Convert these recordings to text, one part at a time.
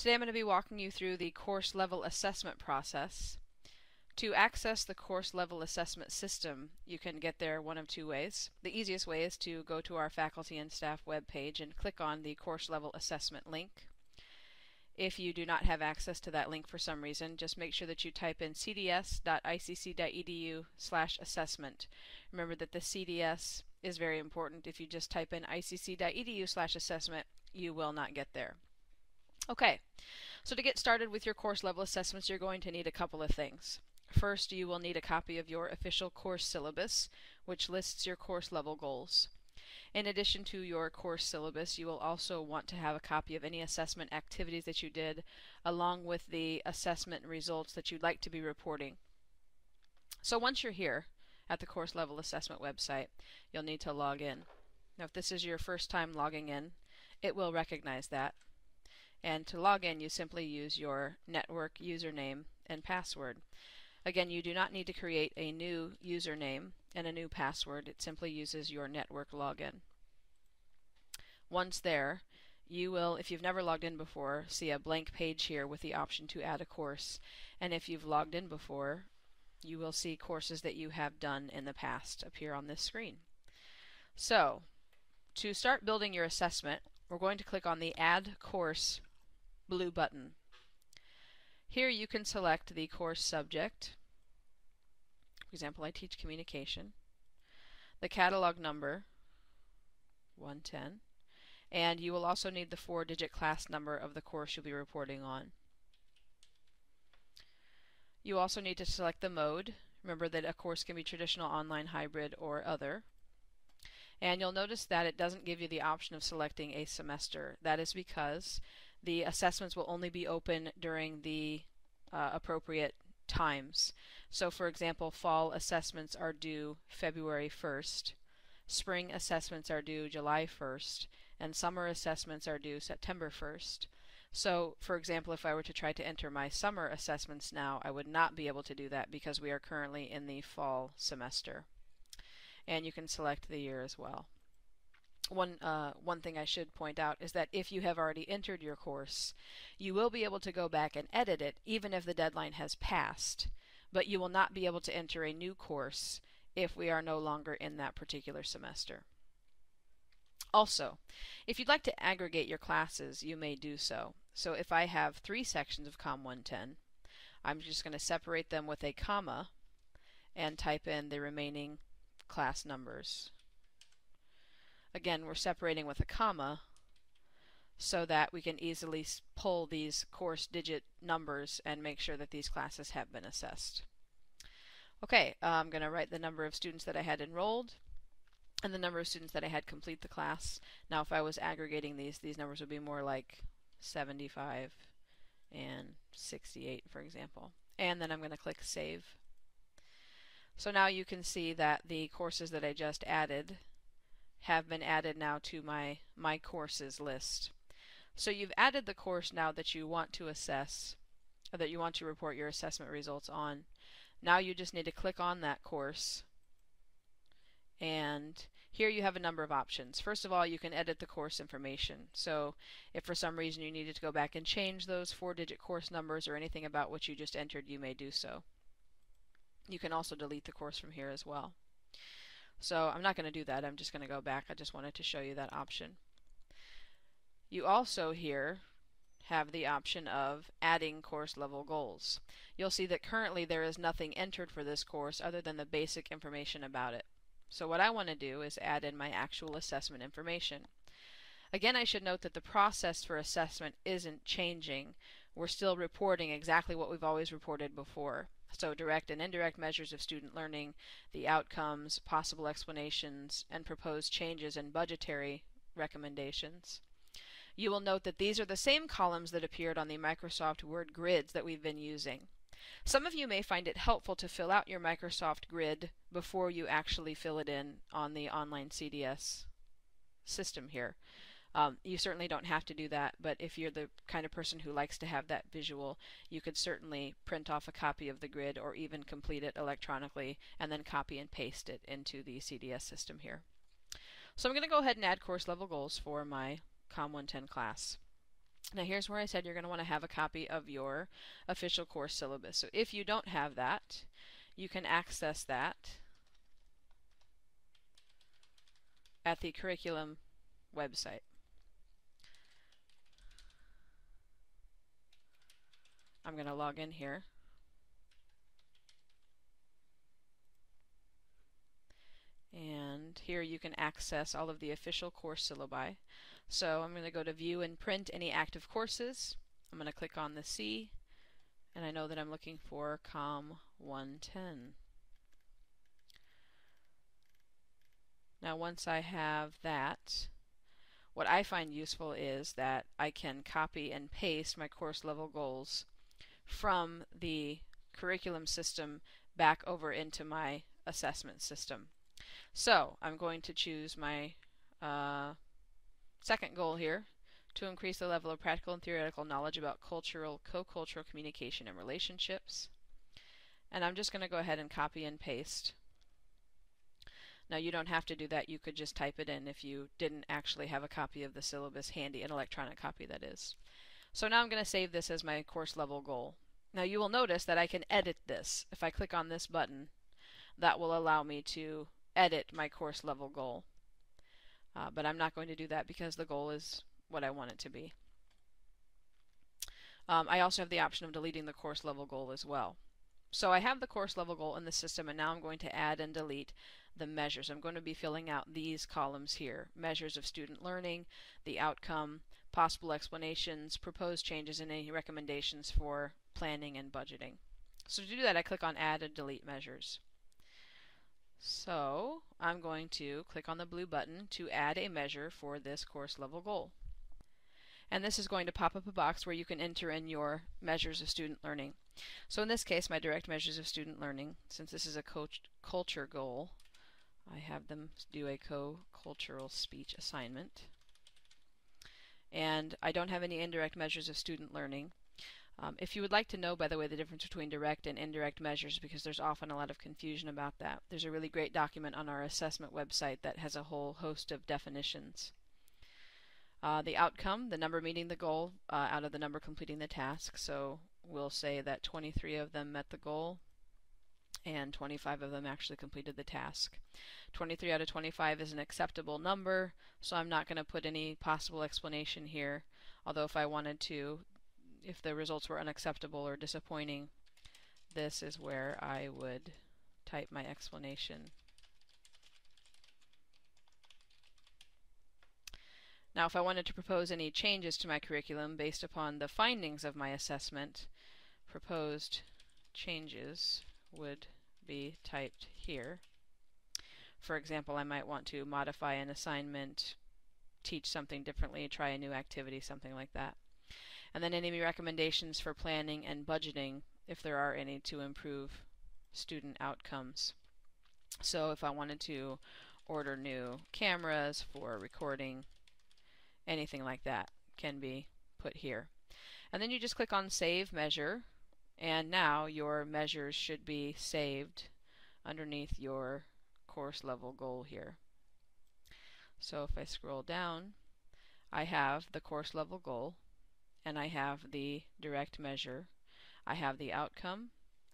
Today I'm going to be walking you through the course level assessment process. To access the course level assessment system, you can get there one of two ways. The easiest way is to go to our faculty and staff webpage and click on the course level assessment link. If you do not have access to that link for some reason, just make sure that you type in cds.icc.edu/assessment. Remember that the CDS is very important. If you just type in icc.edu/assessment, you will not get there. Okay, so to get started with your course level assessments, you're going to need a couple of things. First, you will need a copy of your official course syllabus, which lists your course level goals. In addition to your course syllabus, you will also want to have a copy of any assessment activities that you did, along with the assessment results that you'd like to be reporting. So once you're here at the course level assessment website, you'll need to log in. Now, if this is your first time logging in, it will recognize that. And to log in, you simply use your network username and password. Again, you do not need to create a new username and a new password. It simply uses your network login. Once there, you will, if you've never logged in before, see a blank page here with the option to add a course. And if you've logged in before, you will see courses that you have done in the past appear on this screen. So, to start building your assessment, we're going to click on the Add Course blue button. Here you can select the course subject. For example, I teach communication. The catalog number, 110. And you will also need the 4-digit class number of the course you'll be reporting on. You also need to select the mode. Remember that a course can be traditional, online, hybrid, or other. And you'll notice that it doesn't give you the option of selecting a semester. That is because the assessments will only be open during the appropriate times. So for example, fall assessments are due February 1st, spring assessments are due July 1st, and summer assessments are due September 1st. So for example, if I were to try to enter my summer assessments now, I would not be able to do that because we are currently in the fall semester. And you can select the year as well. One thing I should point out is that if you have already entered your course, you will be able to go back and edit it even if the deadline has passed, but you will not be able to enter a new course if we are no longer in that particular semester. Also, if you'd like to aggregate your classes, you may do so. So if I have 3 sections of Com 110, I'm just going to separate them with a comma and type in the remaining class numbers. Again, we're separating with a comma so that we can easily pull these course digit numbers and make sure that these classes have been assessed. Okay, I'm going to write the number of students that I had enrolled and the number of students that I had complete the class. Now if I was aggregating these numbers would be more like 75 and 68, for example. And then I'm going to click Save. So now you can see that the courses that I just added have been added now to my courses list. So you've added the course now that you want to assess, or that you want to report your assessment results on. Now you just need to click on that course, and here you have a number of options. First of all, you can edit the course information. So if for some reason you needed to go back and change those 4-digit course numbers or anything about what you just entered, you may do so. You can also delete the course from here as well. So I'm not going to do that. I'm just going to go back. I just wanted to show you that option. You also here have the option of adding course level goals. You'll see that currently there is nothing entered for this course other than the basic information about it. So what I want to do is add in my actual assessment information. Again, I should note that the process for assessment isn't changing. We're still reporting exactly what we've always reported before. So direct and indirect measures of student learning, the outcomes, possible explanations, and proposed changes and budgetary recommendations. You will note that these are the same columns that appeared on the Microsoft Word grids that we've been using. Some of you may find it helpful to fill out your Microsoft grid before you actually fill it in on the online CDS system here. You certainly don't have to do that, but if you're the kind of person who likes to have that visual, you could certainly print off a copy of the grid or even complete it electronically and then copy and paste it into the CDS system here. So I'm going to go ahead and add course level goals for my Com 110 class. Now here's where I said you're going to want to have a copy of your official course syllabus. So if you don't have that, you can access that at the curriculum website. I'm going to log in here. And here you can access all of the official course syllabi. So I'm going to go to View and Print any active courses. I'm going to click on the C, and I know that I'm looking for COM 110. Now once I have that, what I find useful is that I can copy and paste my course level goals from the curriculum system back over into my assessment system. So I'm going to choose my second goal here, to increase the level of practical and theoretical knowledge about co-cultural communication and relationships. And I'm just going to go ahead and copy and paste. Now you don't have to do that, you could just type it in if you didn't actually have a copy of the syllabus handy, an electronic copy that is. So now I'm going to save this as my course level goal. Now you will notice that I can edit this. If I click on this button, that will allow me to edit my course level goal. But I'm not going to do that because the goal is what I want it to be. I also have the option of deleting the course level goal as well. So I have the course level goal in the system, and now I'm going to add and delete the measures. I'm going to be filling out these columns here: measures of student learning, the outcome, possible explanations, proposed changes, and any recommendations for planning and budgeting. So to do that, I click on Add and Delete Measures. So I'm going to click on the blue button to add a measure for this course level goal. And this is going to pop up a box where you can enter in your measures of student learning. So in this case, my direct measures of student learning, since this is a culture goal, I have them do a co-cultural speech assignment. And I don't have any indirect measures of student learning. If you would like to know, by the way, the difference between direct and indirect measures, because there's often a lot of confusion about that, there's a really great document on our assessment website that has a whole host of definitions. The outcome, the number meeting the goal out of the number completing the task. So we'll say that 23 of them met the goal and 25 of them actually completed the task. 23 out of 25 is an acceptable number, so I'm not going to put any possible explanation here, although if I wanted to, if the results were unacceptable or disappointing, this is where I would type my explanation. Now if I wanted to propose any changes to my curriculum based upon the findings of my assessment, proposed changes would be typed here. For example, I might want to modify an assignment, teach something differently, try a new activity, something like that. And then any recommendations for planning and budgeting, if there are any, to improve student outcomes. So if I wanted to order new cameras for recording, anything like that can be put here. And then you just click on Save Measure, and now your measures should be saved underneath your course level goal here. So if I scroll down, I have the course level goal, and I have the direct measure, I have the outcome,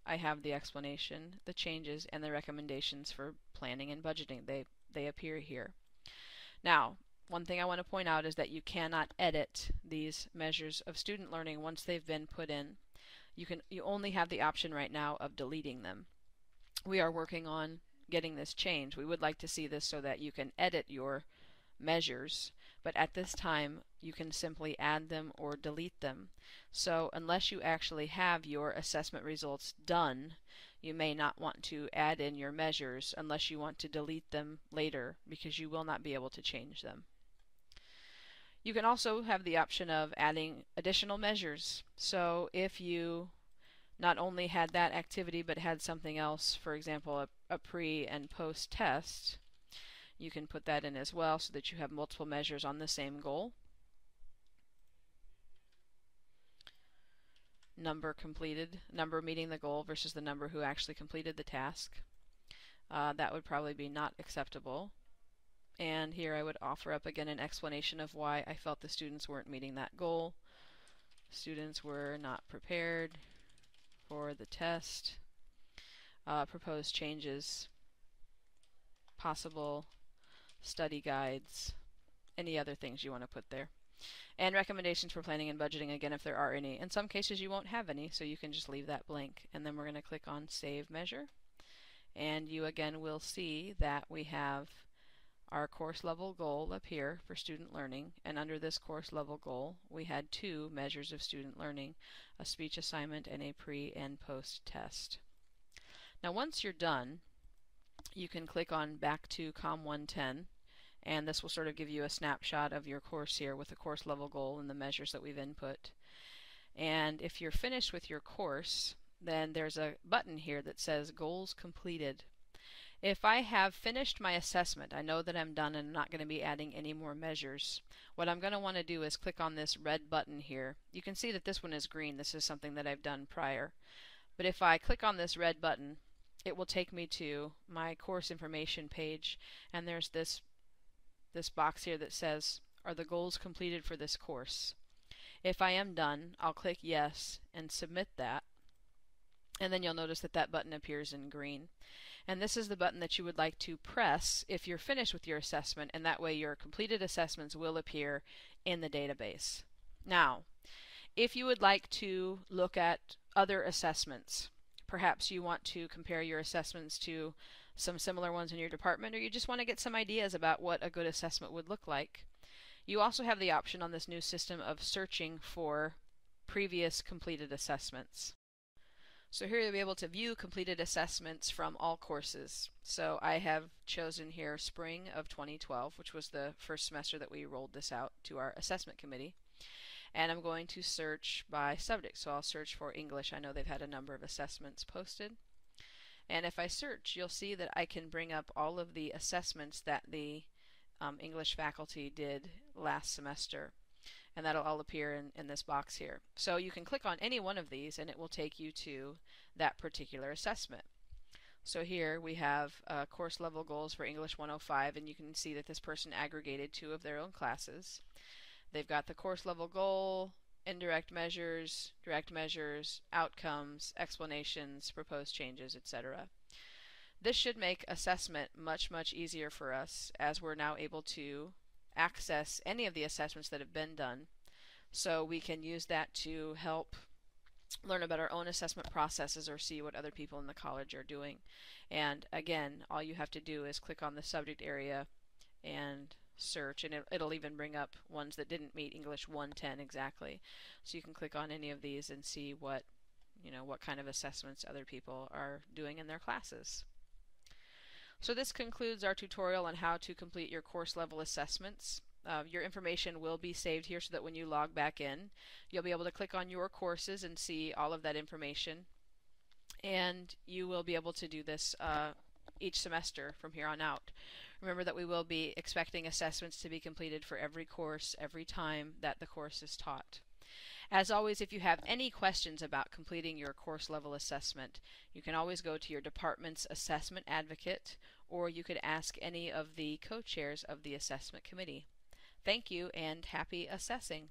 I have the explanation, the changes, and the recommendations for planning and budgeting. They appear here. Now, one thing I want to point out is that you cannot edit these measures of student learning once they've been put in. You only have the option right now of deleting them. We are working on getting this changed. We would like to see this so that you can edit your measures, but at this time you can simply add them or delete them. So unless you actually have your assessment results done, you may not want to add in your measures unless you want to delete them later, because you will not be able to change them. You can also have the option of adding additional measures. So if you not only had that activity but had something else, for example a pre and post test, you can put that in as well so that you have multiple measures on the same goal. Number completed, number meeting the goal versus the number who actually completed the task. That would probably be not acceptable. And here I would offer up again an explanation of why I felt the students weren't meeting that goal. Students were not prepared for the test. Proposed changes, possible study guides, any other things you want to put there. And recommendations for planning and budgeting, again, if there are any. In some cases you won't have any, so you can just leave that blank. And then we're going to click on Save Measure. And you again will see that we have our course level goal up here for student learning. And under this course level goal, we had 2 measures of student learning, a speech assignment and a pre and post test. Now once you're done, you can click on Back to COM 110. And this will sort of give you a snapshot of your course here with the course level goal and the measures that we've input. And if you're finished with your course, then there's a button here that says Goals Completed. If I have finished my assessment, I know that I'm done and I'm not going to be adding any more measures. What I'm going to want to do is click on this red button here. You can see that this one is green. This is something that I've done prior. But if I click on this red button, it will take me to my course information page, and there's this box here that says, are the goals completed for this course? If I am done, I'll click yes and submit that, and then you'll notice that that button appears in green. And this is the button that you would like to press if you're finished with your assessment, and that way your completed assessments will appear in the database. Now, if you would like to look at other assessments, perhaps you want to compare your assessments to some similar ones in your department, or you just want to get some ideas about what a good assessment would look like. You also have the option on this new system of searching for previous completed assessments. So here you'll be able to view completed assessments from all courses. So I have chosen here spring of 2012, which was the first semester that we rolled this out to our assessment committee. And I'm going to search by subject. So I'll search for English. I know they've had a number of assessments posted. And if I search, you'll see that I can bring up all of the assessments that the English faculty did last semester. And that'll all appear in this box here. So you can click on any one of these and it will take you to that particular assessment. So here we have course level goals for English 105, and you can see that this person aggregated 2 of their own classes. They've got the course level goal, indirect measures, direct measures, outcomes, explanations, proposed changes, etc. This should make assessment much, much easier for us, as we're now able to access any of the assessments that have been done. So we can use that to help learn about our own assessment processes or see what other people in the college are doing. And again, all you have to do is click on the subject area and search, and it'll even bring up ones that didn't meet English 110 exactly. So you can click on any of these and see what kind of assessments other people are doing in their classes. So this concludes our tutorial on how to complete your course level assessments. Your information will be saved here so that when you log back in, you'll be able to click on your courses and see all of that information. And you will be able to do this each semester from here on out. Remember that we will be expecting assessments to be completed for every course, every time that the course is taught. As always, if you have any questions about completing your course level assessment, you can always go to your department's assessment advocate, or you could ask any of the co-chairs of the assessment committee. Thank you and happy assessing!